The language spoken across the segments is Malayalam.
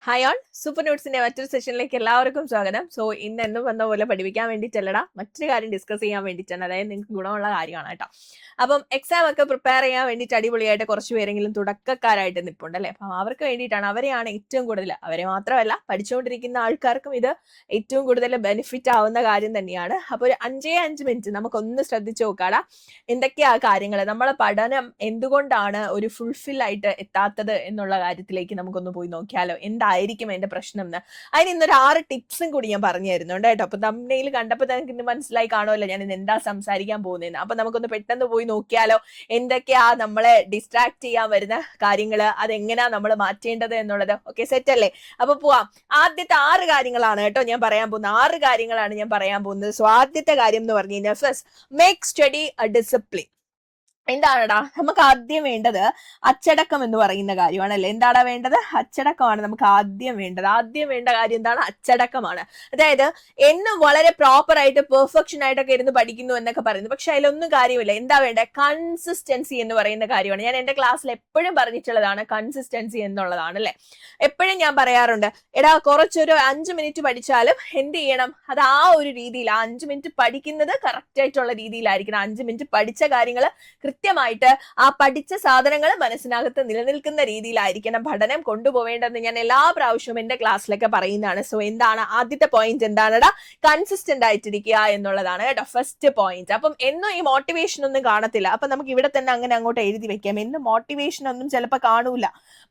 ഹായ് ഓൾ, സൂപ്പർ നോട്ട്സിന്റെ മറ്റൊരു സെഷനിലേക്ക് എല്ലാവർക്കും സ്വാഗതം. സോ ഇന്ന് എന്നും വന്ന പോലെ പഠിപ്പിക്കാൻ വേണ്ടിയിട്ടല്ലടാ, മറ്റൊരു കാര്യം ഡിസ്കസ് ചെയ്യാൻ വേണ്ടിയിട്ടാണ്. അതായത് നിങ്ങൾക്ക് ഗുണമുള്ള കാര്യമാണ് കേട്ടോ. അപ്പം എക്സാം ഒക്കെ പ്രിപ്പയർ ചെയ്യാൻ വേണ്ടിയിട്ട് അടിപൊളിയായിട്ട് കുറച്ച് പേരെങ്കിലും തുടക്കക്കാരായിട്ട് നിൽപ്പുണ്ട് അല്ലേ. അപ്പം അവർക്ക് വേണ്ടിയിട്ടാണ്, അവരെയാണ് ഏറ്റവും കൂടുതൽ, അവരെ മാത്രമല്ല പഠിച്ചുകൊണ്ടിരിക്കുന്ന ആൾക്കാർക്കും ഇത് ഏറ്റവും കൂടുതൽ ബെനിഫിറ്റ് ആവുന്ന കാര്യം തന്നെയാണ്. അപ്പോൾ ഒരു 5 മിനിറ്റ് നമുക്കൊന്ന് ശ്രദ്ധിച്ചു നോക്കാടാ, എന്തൊക്കെയാ കാര്യങ്ങൾ, നമ്മളെ പഠനം എന്തുകൊണ്ടാണ് ഒരു ഫുൾഫിൽ ആയിട്ട് എത്താത്തത് എന്നുള്ള കാര്യത്തിലേക്ക് നമുക്കൊന്ന് പോയി നോക്കിയാലോ. എന്തായിരിക്കും എന്റെ പ്രശ്നം എന്ന്. അതിന് ഇന്നൊരു 6 ടിപ്സും കൂടി ഞാൻ പറഞ്ഞു തരുന്നുണ്ട് കേട്ടോ. അപ്പൊ തമ്മിൽ കണ്ടപ്പോൾ നിങ്ങൾക്ക് ഇന്ന് മനസ്സിലായി കാണുമല്ലോ ഞാൻ ഇന്ന് എന്താ സംസാരിക്കാൻ പോകുന്നതെന്ന്. അപ്പൊ നമുക്കൊന്ന് പെട്ടെന്ന് പോയി നോക്കിയാലോ, എന്തൊക്കെയാ നമ്മളെ ഡിസ്ട്രാക്ട് ചെയ്യാൻ വരുന്ന കാര്യങ്ങള്, അതെങ്ങനെയാ നമ്മൾ മാറ്റേണ്ടത് എന്നുള്ളത്. ഓക്കെ, സെറ്റ് അല്ലേ? അപ്പൊ പോവാം. ആദ്യത്തെ 6 കാര്യങ്ങളാണ് കേട്ടോ ഞാൻ പറയാൻ പോകുന്നത്. 6 കാര്യങ്ങളാണ് ഞാൻ പറയാൻ പോകുന്നത്. സോ ആദ്യത്തെ കാര്യം എന്ന് പറഞ്ഞു കഴിഞ്ഞാൽ, first make study a discipline. എന്താണടാ നമുക്ക് ആദ്യം വേണ്ടത്? അച്ചടക്കം എന്ന് പറയുന്ന കാര്യമാണല്ലേ. എന്താടാ വേണ്ടത്? അച്ചടക്കമാണ് നമുക്ക് ആദ്യം വേണ്ടത്. ആദ്യം വേണ്ട കാര്യം എന്താണ്? അച്ചടക്കമാണ്. അതായത് എന്നും വളരെ പ്രോപ്പർ ആയിട്ട് പെർഫെക്ഷൻ ആയിട്ടൊക്കെ ഇരുന്ന് പഠിക്കുന്നു എന്നൊക്കെ പറയുന്നു, പക്ഷെ അതിലൊന്നും കാര്യമില്ല. എന്താ വേണ്ടത്? കൺസിസ്റ്റൻസി എന്ന് പറയുന്ന കാര്യമാണ്. ഞാൻ എന്റെ ക്ലാസ്സിൽ എപ്പോഴും പറഞ്ഞിട്ടുള്ളതാണ് കൺസിസ്റ്റൻസി എന്നുള്ളതാണ് അല്ലെ. എപ്പോഴും ഞാൻ പറയാറുണ്ട്, എടാ കുറച്ചൊരു 5 മിനിറ്റ് പഠിച്ചാലും എന്ത് ചെയ്യണം, അത് ആ ഒരു രീതിയിൽ, ആ 5 മിനിറ്റ് പഠിക്കുന്നത് കറക്റ്റ് ആയിട്ടുള്ള രീതിയിലായിരിക്കണം. 5 മിനിറ്റ് പഠിച്ച കാര്യങ്ങൾ കൃത്യമായിട്ട് ആ പഠിച്ച സാധനങ്ങൾ മനസ്സിനകത്ത് നിലനിൽക്കുന്ന രീതിയിലായിരിക്കണം പഠനം കൊണ്ടുപോവേണ്ടതെന്ന് ഞാൻ എല്ലാ പ്രാവശ്യവും എന്റെ ക്ലാസ്സിലൊക്കെ പറയുന്നതാണ്. സോ എന്താണ് ആദ്യത്തെ പോയിന്റ്? എന്താണടാ? കൺസിസ്റ്റന്റ് ആയിട്ടിരിക്കുക എന്നുള്ളതാണ് കേട്ടോ, ഫസ്റ്റ് പോയിന്റ്. അപ്പം എന്നും ഈ മോട്ടിവേഷൻ ഒന്നും കാണത്തില്ല. അപ്പൊ നമുക്ക് ഇവിടെ തന്നെ അങ്ങനെ അങ്ങോട്ട് എഴുതി വെക്കാം. എന്നും മോട്ടിവേഷൻ ഒന്നും ചിലപ്പോൾ കാണൂല.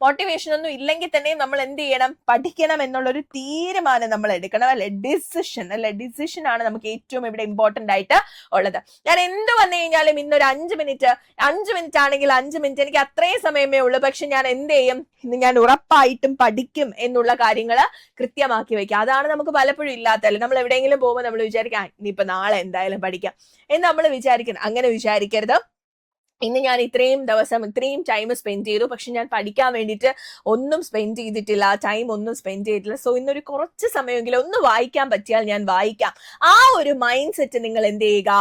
മോട്ടിവേഷൻ ഒന്നും ഇല്ലെങ്കിൽ തന്നെ നമ്മൾ എന്ത് ചെയ്യണം? പഠിക്കണം എന്നുള്ളൊരു തീരുമാനം നമ്മൾ എടുക്കണം അല്ലെ. ഡിസിഷൻ അല്ലെ, ഡിസിഷൻ ആണ് നമുക്ക് ഏറ്റവും ഇവിടെ ഇമ്പോർട്ടന്റ് ആയിട്ട് ഉള്ളത്. ഞാൻ എന്ത് വന്നു കഴിഞ്ഞാലും ഇന്നൊരു 5 മിനിറ്റ് ആണെങ്കിൽ 5 മിനിറ്റ്, എനിക്ക് അത്രയും സമയമേ ഉള്ളൂ, പക്ഷെ ഞാൻ എന്ത് ചെയ്യും? ഇന്ന് ഞാൻ ഉറപ്പായിട്ടും പഠിക്കും എന്നുള്ള കാര്യങ്ങൾ കൃത്യമാക്കി വെക്കുക. അതാണ് നമുക്ക് പലപ്പോഴും ഇല്ലാത്തല്ലേ. നമ്മൾ എവിടെയെങ്കിലും പോകുമ്പോൾ നമ്മൾ വിചാരിക്കാം ഇനിയിപ്പോ നാളെ എന്തായാലും പഠിക്കാം എന്ന് നമ്മൾ വിചാരിക്കണം. അങ്ങനെ വിചാരിക്കരുത്. ഇന്ന് ഞാൻ ഇത്രയും ദിവസം ഇത്രയും ടൈം സ്പെൻഡ് ചെയ്തു, പക്ഷെ ഞാൻ പഠിക്കാൻ വേണ്ടിയിട്ട് ഒന്നും സ്പെൻഡ് ചെയ്തിട്ടില്ല, ടൈം ഒന്നും സ്പെൻഡ് ചെയ്തിട്ടില്ല. സോ ഇന്നൊരു കുറച്ച് സമയമെങ്കിലും ഒന്ന് വായിക്കാൻ പറ്റിയാൽ ഞാൻ വായിക്കാം. ആ ഒരു മൈൻഡ് സെറ്റ് നിങ്ങൾ എന്ത് ചെയ്യുക?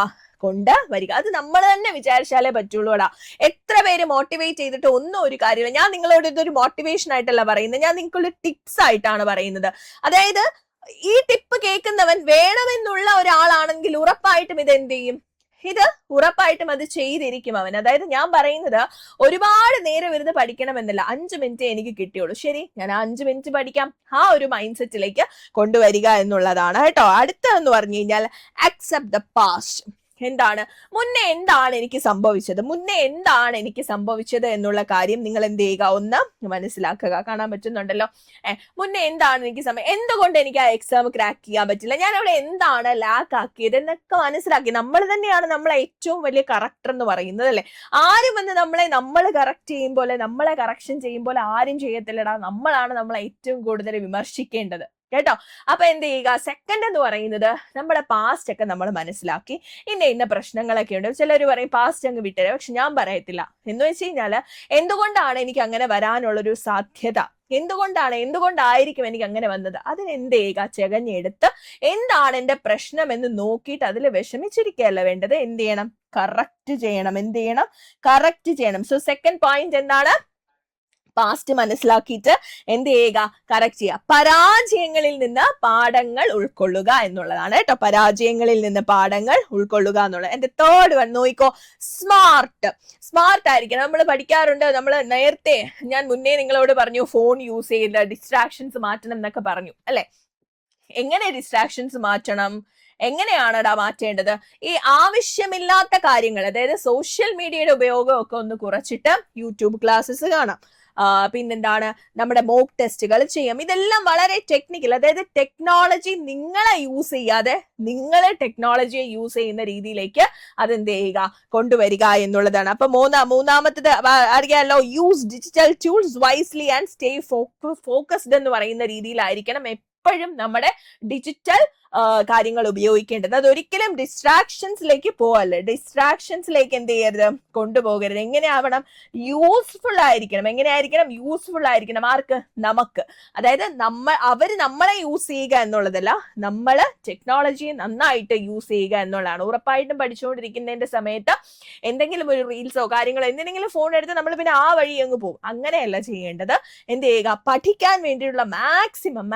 കൊണ്ട് വരിക. അത് നമ്മൾ തന്നെ വിചാരിച്ചാലേ പറ്റുള്ളൂടാ. എത്ര പേര് മോട്ടിവേറ്റ് ചെയ്തിട്ട് ഒന്നും ഒരു കാര്യമില്ല. ഞാൻ നിങ്ങളോട് ഇതൊരു മോട്ടിവേഷൻ ആയിട്ടല്ല പറയുന്നത്, ഞാൻ നിങ്ങൾക്കുള്ള ടിപ്സ് ആയിട്ടാണ് പറയുന്നത്. അതായത് ഈ ടിപ്പ് കേൾക്കുന്നവൻ വേണമെന്നുള്ള ഒരാളാണെങ്കിൽ ഉറപ്പായിട്ടും ഇത് എന്ത് ചെയ്യും? ഇത് ഉറപ്പായിട്ടും അത് ചെയ്തിരിക്കും അവൻ. അതായത് ഞാൻ പറയുന്നത് ഒരുപാട് നേരം ഇരുന്ന് പഠിക്കണമെന്നല്ല, 5 മിനിറ്റ് എനിക്ക് കിട്ടിയുള്ളൂ, ശരി ഞാൻ 5 മിനിറ്റ് പഠിക്കാം. ആ ഒരു മൈൻഡ് സെറ്റിലേക്ക് കൊണ്ടുവരിക എന്നുള്ളതാണ് കേട്ടോ. അടുത്തതെന്ന് പറഞ്ഞു കഴിഞ്ഞാൽ അക്സെപ്റ്റ് ദ പാസ്റ്റ്. എന്താണ് മുന്നേ എന്താണ് എനിക്ക് സംഭവിച്ചത് എന്നുള്ള കാര്യം നിങ്ങൾ എന്ത് ചെയ്യുക? ഒന്ന് മനസ്സിലാക്കുക. കാണാൻ പറ്റുന്നുണ്ടല്ലോ. മുന്നേ എന്താണ് എനിക്ക് എന്തുകൊണ്ട് എനിക്ക് ആ എക്സാം ക്രാക്ക് ചെയ്യാൻ പറ്റില്ല, ഞാൻ അവിടെ എന്താണ് ലാക്ക് ആക്കിയത് എന്നൊക്കെ മനസ്സിലാക്കി. നമ്മൾ തന്നെയാണ് നമ്മളെ ഏറ്റവും വലിയ കറക്റ്റർ എന്ന് പറയുന്നത് അല്ലെ. ആരും വന്ന് നമ്മൾ കറക്റ്റ് ചെയ്യുമ്പോൾ, നമ്മളെ കറക്ഷൻ ചെയ്യുമ്പോൾ ആരും ചെയ്യത്തില്ലടാ. നമ്മളാണ് നമ്മളെ ഏറ്റവും കൂടുതൽ വിമർശിക്കേണ്ടത് കേട്ടോ. അപ്പൊ എന്ത് ചെയ്യുക? സെക്കൻഡ് എന്ന് പറയുന്നത് നമ്മുടെ പാസ്റ്റ് ഒക്കെ നമ്മൾ മനസ്സിലാക്കി. ഇന്ന പ്രശ്നങ്ങളൊക്കെ ഉണ്ട്. ചിലർ പറയും പാസ്റ്റ് അങ്ങ് വിട്ടേ, പക്ഷെ ഞാൻ പറയത്തില്ല. എന്ന് വെച്ച് കഴിഞ്ഞാല് എന്തുകൊണ്ടാണ് എനിക്ക് അങ്ങനെ വരാനുള്ളൊരു സാധ്യത, എന്തുകൊണ്ടായിരിക്കും എനിക്ക് അങ്ങനെ വന്നത്, അതിനെന്ത് ചെയ്യുക? ചെകഞ്ഞെടുത്ത് എന്താണ് എന്റെ പ്രശ്നം എന്ന് നോക്കിയിട്ട് അതിൽ വിഷമിച്ചിരിക്കുകയല്ല വേണ്ടത്. എന്ത് ചെയ്യണം? കറക്റ്റ് ചെയ്യണം. സോ സെക്കൻഡ് പോയിന്റ് എന്താണ്? പാസ്റ്റ് മനസ്സിലാക്കിയിട്ട് എന്ത് ചെയ്യുക? കറക്റ്റ് ചെയ്യുക. പരാജയങ്ങളിൽ നിന്ന് പാഠങ്ങൾ ഉൾക്കൊള്ളുക എന്നുള്ളതാണ് കേട്ടോ. പരാജയങ്ങളിൽ നിന്ന് പാഠങ്ങൾ ഉൾക്കൊള്ളുക എന്നുള്ളത്. എന്റെ തേർഡ് വൺ നോയിക്കോ, സ്മാർട്ട് ആയിരിക്കണം. നമ്മൾ പഠിക്കാറുണ്ട്, നമ്മൾ നേരത്തെ ഞാൻ മുന്നേ നിങ്ങളോട് പറഞ്ഞു ഫോൺ യൂസ് ചെയ്ത് ഡിസ്ട്രാക്ഷൻസ് മാറ്റണം എന്നൊക്കെ പറഞ്ഞു അല്ലെ. എങ്ങനെ ഡിസ്ട്രാക്ഷൻസ് മാറ്റണം? എങ്ങനെയാണടാ മാറ്റേണ്ടത്? ഈ ആവശ്യമില്ലാത്ത കാര്യങ്ങൾ, അതായത് സോഷ്യൽ മീഡിയയുടെ ഉപയോഗമൊക്കെ ഒന്ന് കുറച്ചിട്ട് യൂട്യൂബ് ക്ലാസ്സസ് കാണാം. പിന്നെന്താണ്, നമ്മുടെ മോക്ക് ടെസ്റ്റുകൾ ചെയ്യാം. ഇതെല്ലാം വളരെ ടെക്നിക്കൽ, അതായത് ടെക്നോളജി നിങ്ങളെ യൂസ് ചെയ്യാതെ നിങ്ങളെ ടെക്നോളജിയെ യൂസ് ചെയ്യുന്ന രീതിയിലേക്ക് അതെന്ത് ചെയ്യുക? കൊണ്ടുവരിക എന്നുള്ളതാണ്. അപ്പൊ മൂന്നാമത്തത് അറിയാലോ, use digital tools wisely and stay focused എന്ന് പറയുന്ന രീതിയിലായിരിക്കണം എപ്പോഴും നമ്മുടെ ഡിജിറ്റൽ കാര്യങ്ങൾ ഉപയോഗിക്കേണ്ടത്. അതൊരിക്കലും ഡിസ്ട്രാക്ഷൻസിലേക്ക് പോവല്ലേ, ഡിസ്ട്രാക്ഷൻസിലേക്ക് എന്ത് ചെയ്യരുത്, കൊണ്ടുപോകരുത്. എങ്ങനെയാവണം, യൂസ്ഫുൾ ആയിരിക്കണം. എങ്ങനെയായിരിക്കണം, യൂസ്ഫുൾ ആയിരിക്കണം. ആർക്ക്, നമുക്ക്. അതായത് അവര് നമ്മളെ യൂസ് ചെയ്യുക എന്നുള്ളതല്ല, നമ്മള് ടെക്നോളജിയെ നന്നായിട്ട് യൂസ് ചെയ്യുക എന്നുള്ളതാണ്. ഉറപ്പായിട്ടും പഠിച്ചുകൊണ്ടിരിക്കുന്നതിന്റെ സമയത്ത് എന്തെങ്കിലും ഒരു റീൽസോ കാര്യങ്ങളോ എന്തെങ്കിലും ഫോൺ എടുത്ത് നമ്മൾ പിന്നെ ആ വഴി അങ്ങ് പോകും. അങ്ങനെയല്ല ചെയ്യേണ്ടത്. എന്ത് ചെയ്യുക, പഠിക്കാൻ വേണ്ടിയുള്ള മാക്സിമം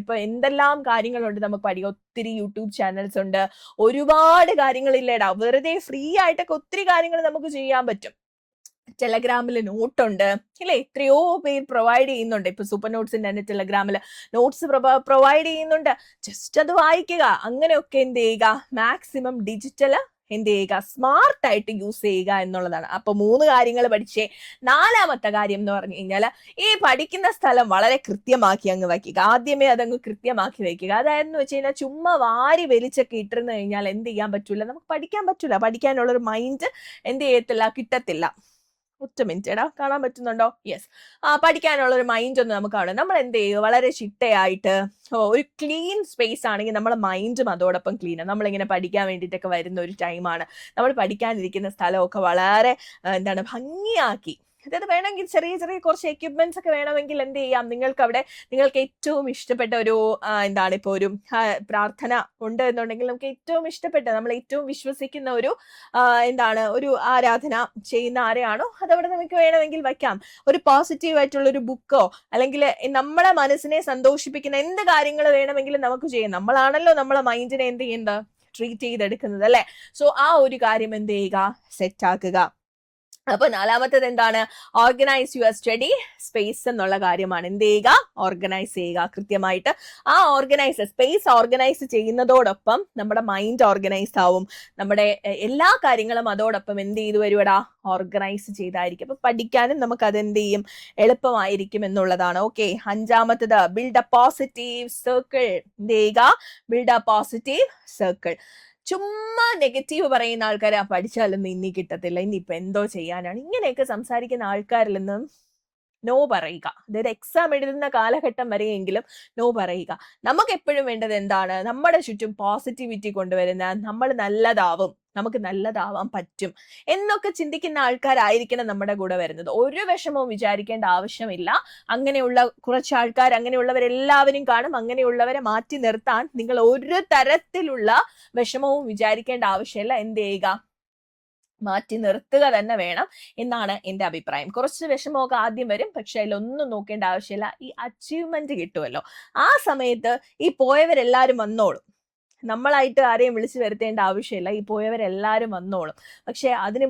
ഇപ്പൊ എന്തെല്ലാം കാര്യങ്ങളുണ്ട് നമുക്ക് പഠിക്കാം. ഒത്തിരി യൂട്യൂബ് ചാനൽസ് ഉണ്ട്, ഒരുപാട് കാര്യങ്ങളില്ലേടാ. വെറുതെ ഫ്രീ ആയിട്ടൊക്കെ ഒത്തിരി കാര്യങ്ങൾ നമുക്ക് ചെയ്യാൻ പറ്റും. ടെലഗ്രാമിൽ നോട്ടുണ്ട് ഇല്ലേ, എത്രയോ പേര് പ്രൊവൈഡ് ചെയ്യുന്നുണ്ട്. ഇപ്പൊ സൂപ്പർ നോട്ട്സിന്റെ തന്നെ ടെലഗ്രാമിൽ നോട്ട്സ് പ്രൊവൈഡ് ചെയ്യുന്നുണ്ട്. ജസ്റ്റ് അത് വായിക്കുക. അങ്ങനെയൊക്കെ എന്ത് ചെയ്യുക, മാക്സിമം ഡിജിറ്റൽ എന്ത് ചെയ്യുക, സ്മാർട്ടായിട്ട് യൂസ് ചെയ്യുക എന്നുള്ളതാണ്. അപ്പൊ 3 കാര്യങ്ങൾ പഠിച്ചേ. 4ാമത്തെ കാര്യം എന്ന് പറഞ്ഞു കഴിഞ്ഞാൽ, ഈ പഠിക്കുന്ന സ്ഥലം വളരെ കൃത്യമാക്കി അങ്ങ് വയ്ക്കുക. ആദ്യമേ അതങ്ങ് കൃത്യമാക്കി വയ്ക്കുക. അതായത് വെച്ച് കഴിഞ്ഞാൽ ചുമ്മാ വാരി വലിച്ചൊക്കെ ഇട്ടിരുന്നു കഴിഞ്ഞാൽ എന്ത് ചെയ്യാൻ പറ്റൂല, നമുക്ക് പഠിക്കാൻ പറ്റൂല. പഠിക്കാനുള്ളൊരു മൈൻഡ് എന്ത് ചെയ്യത്തില്ല, കിട്ടത്തില്ല. ഒറ്റ മിനിറ്റ് എടാ, കാണാൻ പറ്റുന്നുണ്ടോ? യെസ്. പഠിക്കാനുള്ള ഒരു മൈൻഡ് ഒന്നും നമുക്ക് കാണും. നമ്മൾ എന്ത് ചെയ്യുക, വളരെ ചിട്ടയായിട്ട് ഒരു ക്ലീൻ സ്പേസ് ആണെങ്കിൽ നമ്മുടെ മൈൻഡും അതോടൊപ്പം ക്ലീൻ. നമ്മളിങ്ങനെ പഠിക്കാൻ വേണ്ടിയിട്ടൊക്കെ വരുന്ന ഒരു ടൈമാണ്. നമ്മൾ പഠിക്കാനിരിക്കുന്ന സ്ഥലമൊക്കെ വളരെ ഭംഗിയാക്കി, അതായത് വേണമെങ്കിൽ ചെറിയ ചെറിയ കുറച്ച് എക്യുപ്മെന്റ്സ് ഒക്കെ വേണമെങ്കിൽ എന്ത് ചെയ്യാം, നിങ്ങൾക്ക് ഏറ്റവും ഇഷ്ടപ്പെട്ട ഒരു ഇപ്പൊ ഒരു പ്രാർത്ഥന ഉണ്ട് എന്നുണ്ടെങ്കിൽ നമുക്ക് ഏറ്റവും ഇഷ്ടപ്പെട്ട, നമ്മൾ ഏറ്റവും വിശ്വസിക്കുന്ന ഒരു ഒരു ആരാധന ചെയ്യുന്ന ആരെയാണോ അതവിടെ നമുക്ക് വേണമെങ്കിൽ വയ്ക്കാം. ഒരു പോസിറ്റീവ് ആയിട്ടുള്ള ഒരു ബുക്കോ അല്ലെങ്കിൽ നമ്മളെ മനസ്സിനെ സന്തോഷിപ്പിക്കുന്ന എന്ത് കാര്യങ്ങൾ വേണമെങ്കിലും നമുക്ക് ചെയ്യാം. നമ്മളാണല്ലോ നമ്മളെ മൈൻഡിനെ എന്ത് ചെയ്യുന്നത്, ട്രീറ്റ് ചെയ്തെടുക്കുന്നത് അല്ലെ. സോ ആ ഒരു കാര്യം എന്ത് ചെയ്യുക, സെറ്റ് ആക്കുക. അപ്പൊ 4ാമത്തേത് എന്താണ്, ഓർഗനൈസ് യുവർ സ്റ്റഡി സ്പേസ് എന്നുള്ള കാര്യമാണ്. എന്ത് ചെയ്യുക, ഓർഗനൈസ് ചെയ്യുക കൃത്യമായിട്ട്. ആ സ്പേസ് ഓർഗനൈസ് ചെയ്യുന്നതോടൊപ്പം നമ്മുടെ മൈൻഡ് ഓർഗനൈസ് ആവും. നമ്മുടെ എല്ലാ കാര്യങ്ങളും അതോടൊപ്പം എന്ത് ചെയ്തു വരുവടാ, ഓർഗനൈസ് ചെയ്തായിരിക്കും. അപ്പൊ പഠിക്കാനും നമുക്ക് അതെന്ത് ചെയ്യും, എളുപ്പമായിരിക്കും എന്നുള്ളതാണ്. ഓക്കെ. 5ാമത്തേത് ബിൽഡ് എ പോസിറ്റീവ് സർക്കിൾ. എന്ത് ചെയ്യുക, ബിൽഡ് എ പോസിറ്റീവ് സർക്കിൾ. ചുമ്മാ നെഗറ്റീവ് പറയുന്ന ആൾക്കാരെ പഠിച്ചാലൊന്നും ഇനി കിട്ടത്തില്ല, ഇനിയിപ്പൊ എന്തോ ചെയ്യാനാണ്, ഇങ്ങനെയൊക്കെ സംസാരിക്കുന്ന ആൾക്കാരിൽ നിന്നും നോ പറയുക. അതായത് എക്സാം എഴുതുന്ന കാലഘട്ടം വരെയെങ്കിലും നോ പറയുക. നമുക്ക് എപ്പോഴും വേണ്ടത് എന്താണ്, നമ്മുടെ ചുറ്റും പോസിറ്റിവിറ്റി കൊണ്ടുവരുന്ന, നമ്മൾ നല്ലതാവും, നമുക്ക് നല്ലതാവാൻ പറ്റും എന്നൊക്കെ ചിന്തിക്കുന്ന ആൾക്കാരായിരിക്കണം നമ്മുടെ കൂടെ വരുന്നത്. ഒരു വിഷമവും വിചാരിക്കേണ്ട ആവശ്യമില്ല. അങ്ങനെയുള്ള കുറച്ച് ആൾക്കാർ, അങ്ങനെയുള്ളവരെല്ലാവരും കാണും. അങ്ങനെയുള്ളവരെ മാറ്റി നിർത്താൻ നിങ്ങൾ ഒരു തരത്തിലുള്ള വിഷമവും വിചാരിക്കേണ്ട ആവശ്യമില്ല. എന്ത് ചെയ്യുക, മാറ്റി നിർത്തുക തന്നെ വേണം എന്നാണ് എന്റെ അഭിപ്രായം. കുറച്ച് വിഷമമൊക്കെ ആദ്യം വരും, പക്ഷെ അതിലൊന്നും നോക്കേണ്ട ആവശ്യമില്ല. ഈ അച്ചീവ്മെന്റ് കിട്ടുമല്ലോ, ആ സമയത്ത് ഈ പോയവരെല്ലാരും വന്നോളും. നമ്മളായിട്ട് ആരെയും വിളിച്ചു വരുത്തേണ്ട ആവശ്യമില്ല. ഈ പോയവരെല്ലാരും വന്നോളും. പക്ഷെ അതിന്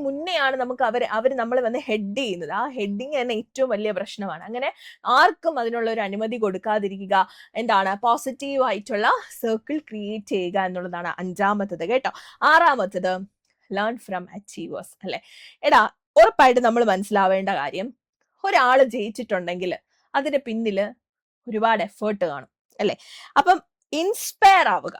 മുന്നെയാണ് നമുക്ക് അവർ നമ്മൾ വന്ന് ഹെഡ് ചെയ്യുന്നത്. ആ ഹെഡിങ് തന്നെ ഏറ്റവും വലിയ പ്രശ്നമാണ്. അങ്ങനെ ആർക്കും അതിനുള്ള ഒരു അനുമതി കൊടുക്കാതിരിക്കുക. പോസിറ്റീവ് ആയിട്ടുള്ള സർക്കിൾ ക്രിയേറ്റ് ചെയ്യുക എന്നുള്ളതാണ് 5ാമത്തേത് കേട്ടോ. 6ാമത്തേത് ലേൺ ഫ്രം അച്ചീവേഴ്സ് അല്ലെ. എടാ, ഉറപ്പായിട്ട് നമ്മൾ മനസ്സിലാവേണ്ട കാര്യം, ഒരാള് ജയിച്ചിട്ടുണ്ടെങ്കിൽ അതിന്റെ പിന്നില് ഒരുപാട് എഫേർട്ട് കാണും അല്ലെ. അപ്പം ഇൻസ്പയർ ആവുക.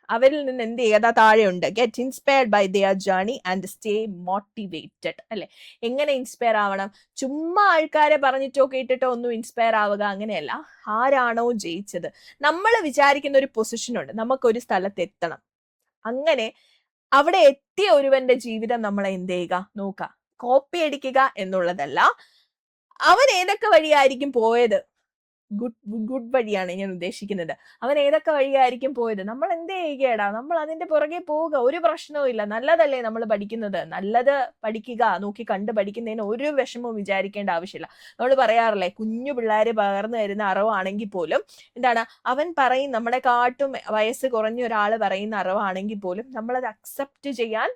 അവരിൽ നിന്ന് എന്ത് ചെയ്യുക, താഴെയുണ്ട്, get inspired by their journey and stay motivated അല്ലെ. എങ്ങനെ ഇൻസ്പയർ ആവണം, ചുമ്മാ ആൾക്കാരെ പറഞ്ഞിട്ടോ കേട്ടിട്ടോ ഒന്നും ഇൻസ്പയർ ആവുക അങ്ങനെയല്ല. ആരാണോ ജയിച്ചത്, നമ്മൾ വിചാരിക്കുന്ന ഒരു പൊസിഷൻ ഉണ്ട്, നമുക്കൊരു സ്ഥലത്ത് എത്തണം. അങ്ങനെ അവിടെ എത്തിയ ഒരുവന്റെ ജീവിതം നമ്മളെ എന്ത് ചെയ്യുക, നോക്കുക. കോപ്പി അടിക്കുക എന്നുള്ളതല്ല, അവൻ ഏതൊക്കെ വഴിയായിരിക്കും പോയത്, ഗുഡ് വഴിയാണ് ഞാൻ ഉദ്ദേശിക്കുന്നത്. അവൻ ഏതൊക്കെ വഴിയായിരിക്കും പോയത്, നമ്മൾ എന്ത് ചെയ്യുകയടാ, നമ്മൾ അതിന്റെ പുറകെ പോവുക. ഒരു പ്രശ്നവും ഇല്ല. നല്ലതല്ലേ നമ്മൾ പഠിക്കുന്നത്, നല്ലത് പഠിക്കുക. നോക്കി കണ്ട് പഠിക്കുന്നതിന് ഒരു വിഷമവും വിചാരിക്കേണ്ട ആവശ്യമില്ല. നമ്മൾ പറയാറില്ലേ, കുഞ്ഞു പിള്ളേര് പകർന്നു തരുന്ന അറിവാണെങ്കിൽ പോലും അവൻ പറയും, നമ്മുടെ കാട്ടും വയസ്സ് കുറഞ്ഞ ഒരാൾ പറയുന്ന അറിവാണെങ്കിൽ പോലും നമ്മളത് അക്സെപ്റ്റ് ചെയ്യാൻ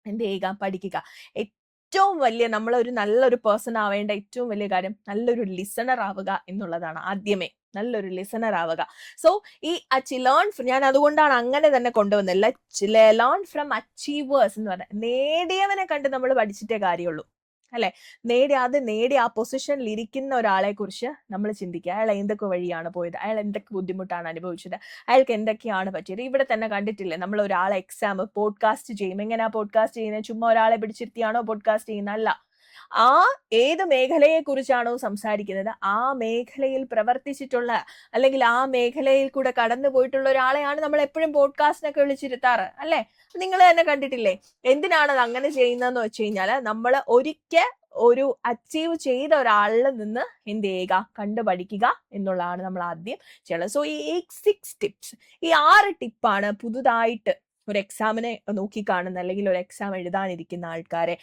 എന്ത് ചെയ്യുക, പഠിക്കുക. ഏറ്റവും വലിയ, നമ്മളൊരു നല്ലൊരു പേഴ്സൺ ആവേണ്ട ഏറ്റവും വലിയ കാര്യം നല്ലൊരു ലിസണർ ആവുക എന്നുള്ളതാണ്. ആദ്യമേ നല്ലൊരു ലിസണർ ആവുക. സോ ഈ ഞാൻ അതുകൊണ്ടാണ് അങ്ങനെ തന്നെ കൊണ്ടുവന്നത്. ലേൺ ഫ്രം അച്ചീവേഴ്സ് എന്ന് പറഞ്ഞാൽ നേടിയവനെ കണ്ട് നമ്മൾ പഠിച്ചിട്ടേ കാര്യമുള്ളൂ അല്ലെ. നേടി ആ പൊസിഷനിൽ ഇരിക്കുന്ന ഒരാളെ കുറിച്ച് നമ്മൾ ചിന്തിക്കുക. അയാൾ എന്തൊക്കെ വഴിയാണ് പോയത്, അയാൾ എന്തൊക്കെ ബുദ്ധിമുട്ടാണ് അനുഭവിച്ചത്, അയാൾക്ക് എന്തൊക്കെയാണ് പറ്റിയത്. ഇവിടെ തന്നെ കണ്ടിട്ടില്ലേ, നമ്മൾ ഒരാളെ പോഡ്കാസ്റ്റ് ചെയ്യും. എങ്ങനെയാ പോഡ്കാസ്റ്റ് ചെയ്യുന്നത്, ചുമ്മാ ഒരാളെ പിടിച്ചിരുത്തിയാണോ പോഡ്കാസ്റ്റ് ചെയ്യുന്നത്? അല്ല, ആ ഏത് മേഖലയെ കുറിച്ചാണോ സംസാരിക്കുന്നത് ആ മേഖലയിൽ പ്രവർത്തിച്ചിട്ടുള്ള അല്ലെങ്കിൽ ആ മേഖലയിൽ കൂടെ കടന്നു പോയിട്ടുള്ള ഒരാളെയാണ് നമ്മൾ എപ്പോഴും പോഡ്കാസ്റ്റിനൊക്കെ വിളിച്ചിരുത്താറ് അല്ലെ. നിങ്ങൾ തന്നെ കണ്ടിട്ടില്ലേ എന്തിനാണ് അത് അങ്ങനെ ചെയ്യുന്നതെന്ന് വെച്ച് കഴിഞ്ഞാല് നമ്മൾ ഒരിക്കൽ ഒരു അച്ചീവ് ചെയ്ത ഒരാളിൽ നിന്ന് എന്ത് ചെയ്യുക കണ്ടു പഠിക്കുക എന്നുള്ളതാണ് നമ്മൾ ആദ്യം ചെയ്യണം. സോ ഈ 6 ടിപ്സ്, ഈ 6 ടിപ്പാണ് പുതുതായിട്ട് ഒരു എക്സാമിനെ നോക്കി കാണുന്ന അല്ലെങ്കിൽ ഒരു എക്സാം എഴുതാനിരിക്കുന്ന ആൾക്കാരെ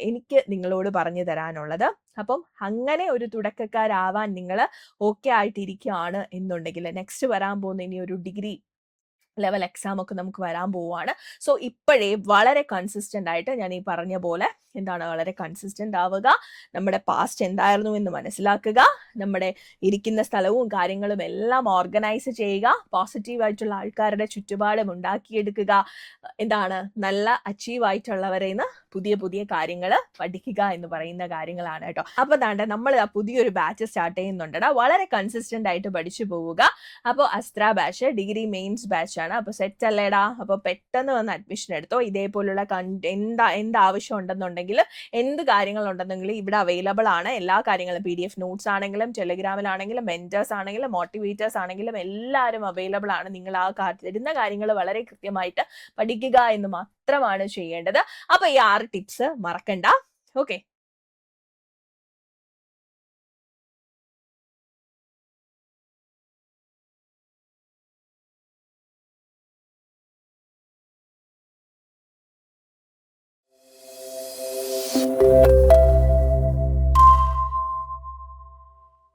എനിക്ക് നിങ്ങളോട് പറഞ്ഞു തരാനുള്ളത്. അപ്പം അങ്ങനെ ഒരു തുടക്കക്കാരാവാൻ നിങ്ങൾ ഓക്കെ ആയിട്ടിരിക്കുകയാണ് എന്നുണ്ടെങ്കിൽ നെക്സ്റ്റ് വരാൻ പോകുന്ന ഇനി ഒരു ഡിഗ്രി ലെവൽ എക്സാം ഒക്കെ നമുക്ക് വരാൻ പോവുകയാണ്. സോ ഇപ്പോഴേ വളരെ കൺസിസ്റ്റന്റ് ആയിട്ട് ഞാൻ ഈ പറഞ്ഞ പോലെ എന്താണ് വളരെ കൺസിസ്റ്റന്റ് ആവുക, നമ്മുടെ പാസ്റ്റ് എന്തായിരുന്നു എന്ന് മനസ്സിലാക്കുക, നമ്മുടെ ഇരിക്കുന്ന സ്ഥലവും കാര്യങ്ങളും എല്ലാം ഓർഗനൈസ് ചെയ്യുക, പോസിറ്റീവ് ആയിട്ടുള്ള ആൾക്കാരുടെ ചുറ്റുപാടും ഉണ്ടാക്കിയെടുക്കുക, എന്താണ് നല്ല അച്ചീവ് ആയിട്ടുള്ളവരെ നിന്ന് പുതിയ പുതിയ കാര്യങ്ങൾ പഠിക്കുക എന്ന് പറയുന്ന കാര്യങ്ങളാണ് കേട്ടോ. അപ്പൊ ദാണ്ടെ നമ്മൾ പുതിയൊരു ബാച്ച് സ്റ്റാർട്ട് ചെയ്യുന്നുണ്ടടാ, വളരെ കൺസിസ്റ്റന്റ് ആയിട്ട് പഠിച്ചു പോവുക. അപ്പോൾ അസ്ത്ര ബാച്ച് ഡിഗ്രി മെയിൻസ് ബാച്ച് ആണ്. അപ്പൊ സെറ്റ് അല്ലേടാ, അപ്പൊ പെട്ടെന്ന് വന്ന് അഡ്മിഷൻ എടുത്തോ. ഇതേപോലുള്ള എന്ത് ആവശ്യം ഉണ്ടെന്നുണ്ടെങ്കിൽ എന്ത് കാര്യങ്ങൾ ഉണ്ടെന്നെങ്കിലും ഇവിടെ അവൈലബിൾ ആണ്. എല്ലാ കാര്യങ്ങളും PDF നോട്ട്സ് ആണെങ്കിലും ടെലിഗ്രാമിലാണെങ്കിലും മെന്റേഴ്സ് ആണെങ്കിലും മോട്ടിവേറ്റേഴ്സ് ആണെങ്കിലും എല്ലാവരും അവൈലബിൾ ആണ്. നിങ്ങൾ ആ തരുന്ന കാര്യങ്ങൾ വളരെ കൃത്യമായിട്ട് പഠിക്കുക എന്ന് മാത്രമാണ് ചെയ്യേണ്ടത്. അപ്പൊ ഈ 6 ടിപ്സ് മറക്കണ്ട. ഓക്കെ.